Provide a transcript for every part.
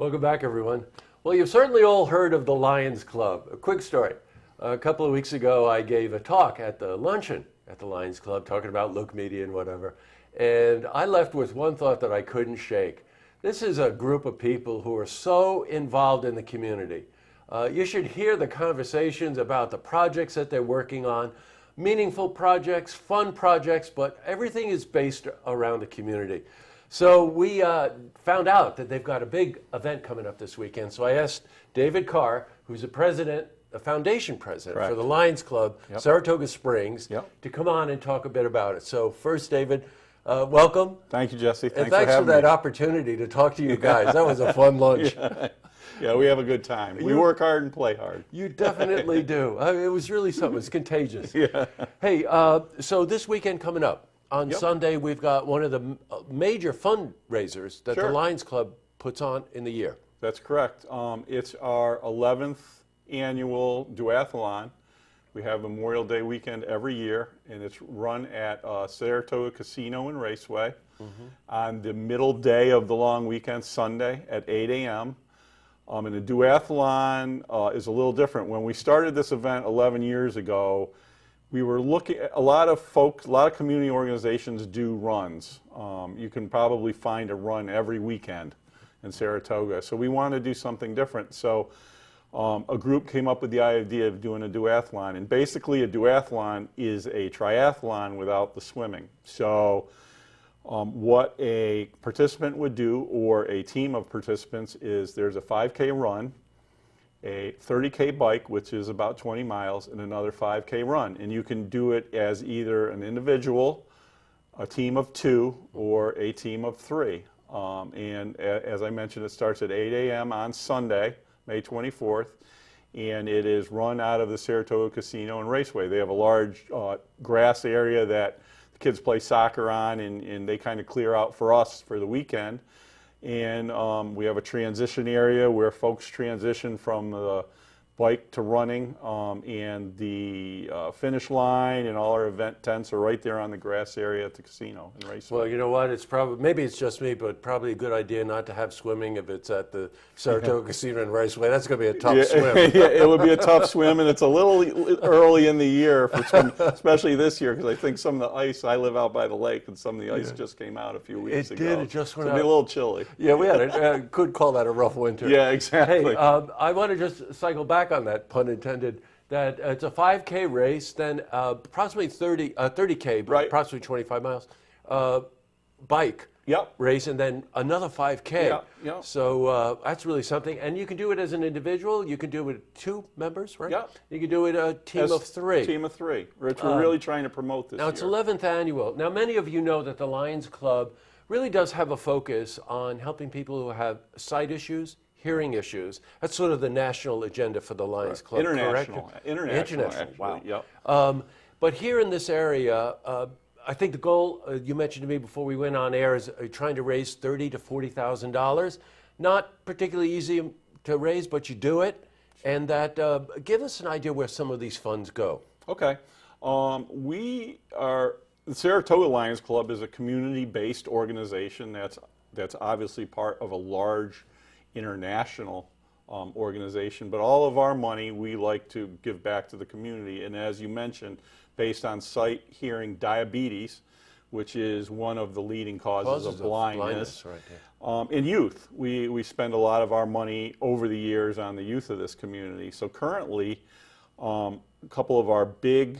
Welcome back, everyone. Well, you've certainly all heard of the Lions Club. A quick story. A couple of weeks ago, I gave a talk at the luncheon at the Lions Club talking about Look Media and whatever. And I left with one thought that I couldn't shake. This is a group of people who are so involved in the community. You should hear the conversations about the projects that they're working on, meaningful projects, fun projects, but everything is based around the community. So we found out that they've got a big event coming up this weekend. So I asked David Carr, who's a foundation president for the Lions Club, Saratoga Springs, to come on and talk a bit about it. So first, David, welcome. Thank you, Jesse. Thanks for that opportunity to talk to you guys. That was a fun lunch. Yeah, we have a good time. We work hard and play hard. You definitely do. I mean, it was really something. It's contagious. Yeah. Hey, so this weekend coming up, on Sunday, we've got one of the major fundraisers that the Lions Club puts on in the year. That's correct. It's our 11th annual Duathlon. We have Memorial Day weekend every year, and it's run at Saratoga Casino and Raceway on the middle day of the long weekend, Sunday at 8 a.m. And the Duathlon is a little different. When we started this event 11 years ago, we were looking at a lot of community organizations do runs. You can probably find a run every weekend in Saratoga. So we wanted to do something different. So a group came up with the idea of doing a duathlon. And basically a duathlon is a triathlon without the swimming. So what a participant would do, or a team of participants, is there's a 5K run, a 30K bike, which is about 20 miles, and another 5K run. And you can do it as either an individual, a team of 2, or a team of 3. And as I mentioned, it starts at 8 a.m. on Sunday, May 24th, and it is run out of the Saratoga Casino and Raceway. They have a large grass area that the kids play soccer on, and they kind of clear out for us for the weekend. And we have a transition area where folks transition from the bike to running, and the finish line and all our event tents are right there on the grass area at the casino and Raceway. Well, you know what? It's maybe it's just me, but probably a good idea not to have swimming if it's at the Saratoga Casino and Raceway. That's going to be a tough swim. Yeah, it would be a tough swim, and it's a little early in the year for swim, especially this year, because I think some of the ice, I live out by the lake, and some of the ice just came out a few weeks ago. It did. It just went out. It'll be a little chilly. Yeah, we had could call that a rough winter. Yeah, exactly. Hey, I want to just cycle back on that, pun intended, that it's a 5K race, then approximately 30K, approximately 25 miles, bike race, and then another 5K. So that's really something. And you can do it as an individual. You can do it with 2 members, right? Yeah. You can do it a team of 3. Team of 3, which we're really trying to promote this year. Now, it's 11th annual. Now, many of you know that the Lions Club really does have a focus on helping people who have sight issues, hearing issues. That's sort of the national agenda for the Lions Club, International. correct? International, wow. Yep. But here in this area, I think the goal, you mentioned to me before we went on air, is trying to raise $30,000 to $40,000. Not particularly easy to raise, but you do it. And that, give us an idea where some of these funds go. Okay. The Saratoga Lions Club is a community-based organization that's obviously part of a large international organization, but all of our money we like to give back to the community. And as you mentioned, based on sight, hearing, diabetes, which is one of the leading causes of blindness. Right, in youth, we spend a lot of our money over the years on the youth of this community. So currently, a couple of our big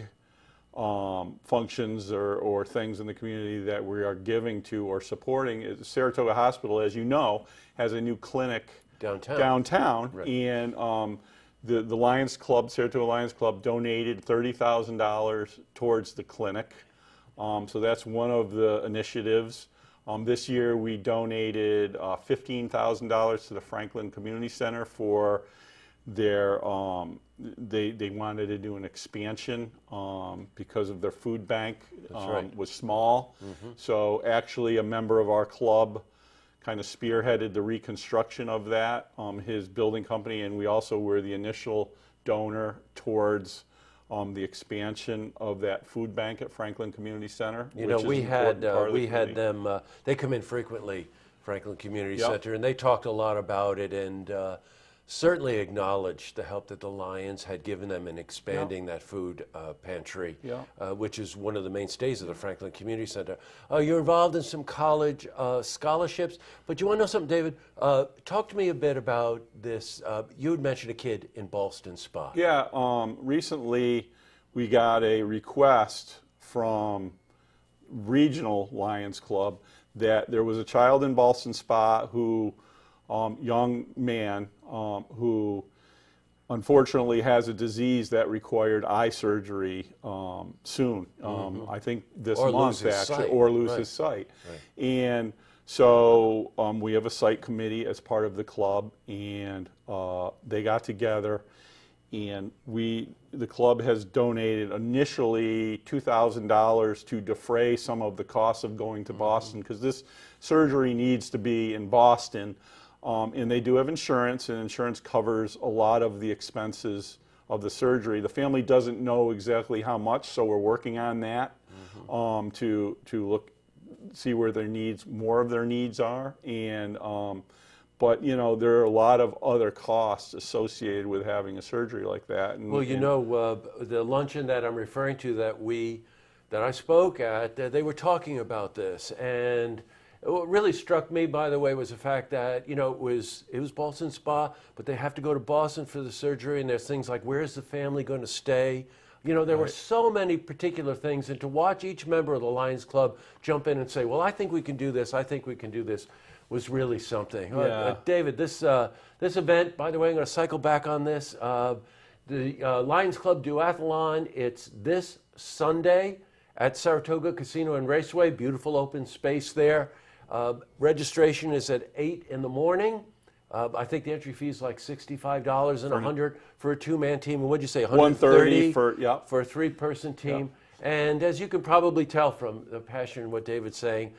functions or things in the community that we are giving to or supporting is Saratoga Hospital, as you know, has a new clinic downtown. Right. And the Lions Club, Saratoga Lions Club, donated $30,000 towards the clinic. So that's one of the initiatives. This year we donated $15,000 to the Franklin Community Center for their, they wanted to do an expansion because of their food bank was small. So actually a member of our club kind of spearheaded the reconstruction of that, his building company, and we also were the initial donor towards the expansion of that food bank at Franklin Community Center. You know, we had them, they come in frequently Franklin Community Yep. Center, and they talked a lot about it and certainly acknowledged the help that the Lions had given them in expanding that food pantry, which is one of the mainstays of the Franklin Community Center. You're involved in some college scholarships, but you want to know something, David? Talk to me a bit about this. You had mentioned a kid in Ballston Spa. Yeah, recently we got a request from Regional Lions Club that there was a child in Ballston Spa who, young man, who unfortunately has a disease that required eye surgery soon. I think this month actually, or lose his sight. Right. And so we have a site committee as part of the club, and they got together, and the club has donated initially $2,000 to defray some of the costs of going to Boston, because this surgery needs to be in Boston. And they do have insurance, and insurance covers a lot of the expenses of the surgery. The family doesn't know exactly how much, so we're working on that to see where more of their needs are. And but you know, there are a lot of other costs associated with having a surgery like that. And, well, you know, the luncheon that I'm referring to that I spoke at, they were talking about this, and what really struck me, by the way, was the fact that, you know, it was Boston Spa, but they have to go to Boston for the surgery, and there's things like, where's the family going to stay? You know, there were so many particular things, and to watch each member of the Lions Club jump in and say, well, I think we can do this, I think we can do this, was really something. Yeah. David, this event, by the way, I'm going to cycle back on this. The Lions Club Duathlon, it's this Sunday at Saratoga Casino and Raceway, beautiful open space there. Registration is at 8 in the morning. I think the entry fee is like $65 and $100 for a two-man team. And what'd you say, $130 for a three-person team? And as you can probably tell from the passion in what David's saying,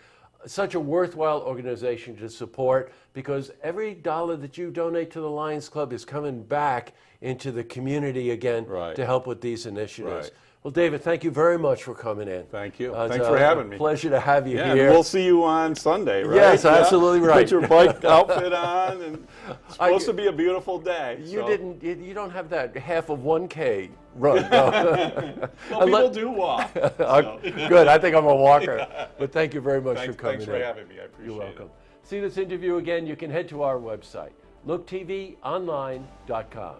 such a worthwhile organization to support, because every dollar that you donate to the Lions Club is coming back into the community again to help with these initiatives. Well, David, thank you very much for coming in. Thank you. Thanks for having me. Pleasure to have you here. And we'll see you on Sunday, right? Yes, absolutely right. Put your bike outfit on, and it's supposed to be a beautiful day. You don't have that half of 1K run. No. Well, people do walk. So. Good. I think I'm a walker. But thank you very much for coming in. Thanks for having me. I appreciate it. You're welcome. See this interview again, you can head to our website, looktvonline.com.